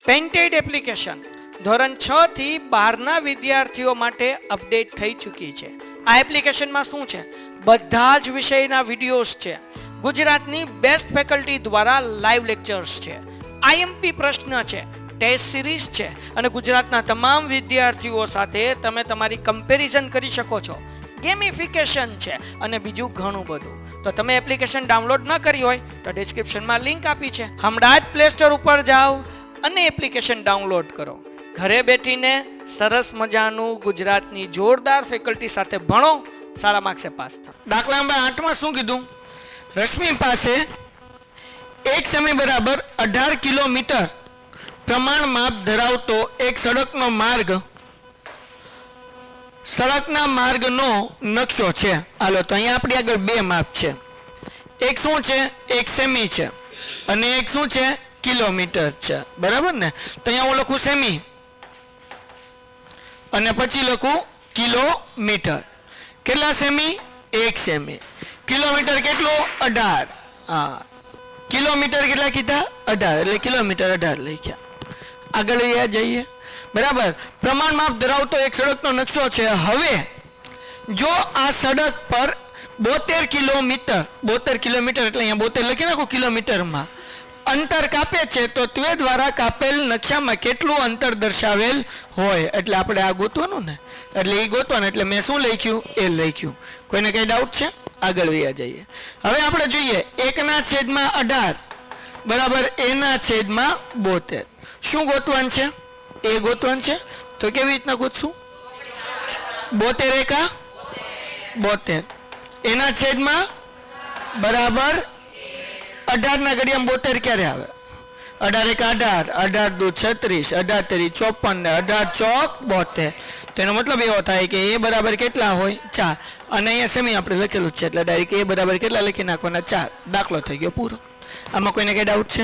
Painted application ધોરણ 6 થી 12ના વિદ્યાર્થીઓ માટે અપડેટ થઈ ચૂકી છે. આ એપ્લિકેશનમાં શું છે? બધા જ વિષયના વિડીયોઝ છે. ગુજરાતની બેસ્ટ ફેકલ્ટી દ્વારા લાઈવ લેક્ચર્સ છે. આઈએમપી પ્રશ્ન છે, ટેસ્ટ સિરીઝ છે અને ગુજરાતના તમામ વિદ્યાર્થીઓ સાથે તમે તમારી કમ્પેરિઝન કરી શકો છો. ગેમિફિકેશન છે અને બીજું ઘણું બધું. તો તમે એપ્લિકેશન ડાઉનલોડ ન કરી હોય તો ડિસ્ક્રિપ્શનમાં લિંક આપી છે. હમણાં જ પ્લે સ્ટોર ઉપર જાઓ અને એપ્લિકેશન ડાઉનલોડ કરો. ઘરે બેઠીને સરસ મજાનું ગુજરાતની જોરદાર ફેકલ્ટી સાથે ભણો, સારા માર્ક્સે પાસ થાઓ. દાખલા નંબર 8માં શું કીધું? રશ્મિ પાસે એક સમય બરાબર 18 કિલોમીટર પ્રમાણ માપ ધરાવતો એક સડકનો માર્ગ, સડકના માર્ગનો નકશો છે. હાલો, તો અહીંયા આપણી આગળ બે માપ છે. એક શું છે? એક સેમી છે અને એક શું છે? કિલોમીટર છે. બરાબર ને? તો અહીંયા હું લખું સેમી અને પછી લખું કિલોમીટર. કેટલા સેમી? એક સેમી. કિલોમીટર કેટલું? 18. હા, કિલોમીટર કેટલા કીધા? 18, એટલે કિલોમીટર 18 લખ્યા. આગળ જઈએ. બરાબર. પ્રમાણ માપ ધરાવતો એક સડકનો નકશો છે. હવે જો આ સડક પર 72 કિલોમીટર, 72 કિલોમીટર એટલે અહીંયા 72 લખી નાખો કિલોમીટરમાં, અંતર કાપે છે, તો તે દ્વારા કાપેલ નકશામાં કેટલું અંતર દર્શાવેલ હોય? એટલે આપણે આ ગોતવાનું ને, એટલે એ ગોતવાનું. એટલે મેં શું લખ્યું? એ લખ્યું. કોઈને કઈ ડાઉટ છે? આગળ વયા જઈએ. હવે આપણે જોઈએ 1/18 બરાબર (a/72). શું ગોતવાનું છે? એ ગોતવાનું છે. તો કેવી રીતના ગોતશું? 72 એકા 72, એના છેદમાં બરાબર 18 ના ઘડિયામાં 72 ક્યારે આવે? 18 એકા 18, 18 દુ 36, 18 તેરી 54 ને 18 ચોક 72. તેનો મતલબ એવો થાય કે એ બરાબર કેટલા હોય? 4. અને અહીંયા સેમી આપણે લખેલું છે એટલે ડાયરેક્ટ એ બરાબર કેટલા લખી નાખવાના? 4. દાખલો થઈ ગયો પૂરો. આમાં કોઈને કઈ ડાઉટ છે?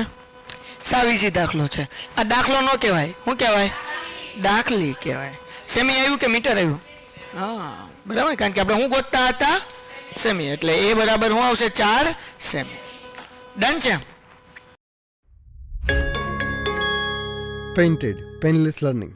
સાવ ઈઝી દાખલો છે. આ દાખલો ન કહેવાય, શું કહેવાય? દાખલી કહેવાય. સેમી આવ્યું કે મીટર આવ્યું? હા, બરાબર. કારણ કે આપણે શું ગોતતા હતા? સેમી. એટલે એ બરાબર શું આવશે? 4 સેમી. ડન છે. Painted, Painless Learning.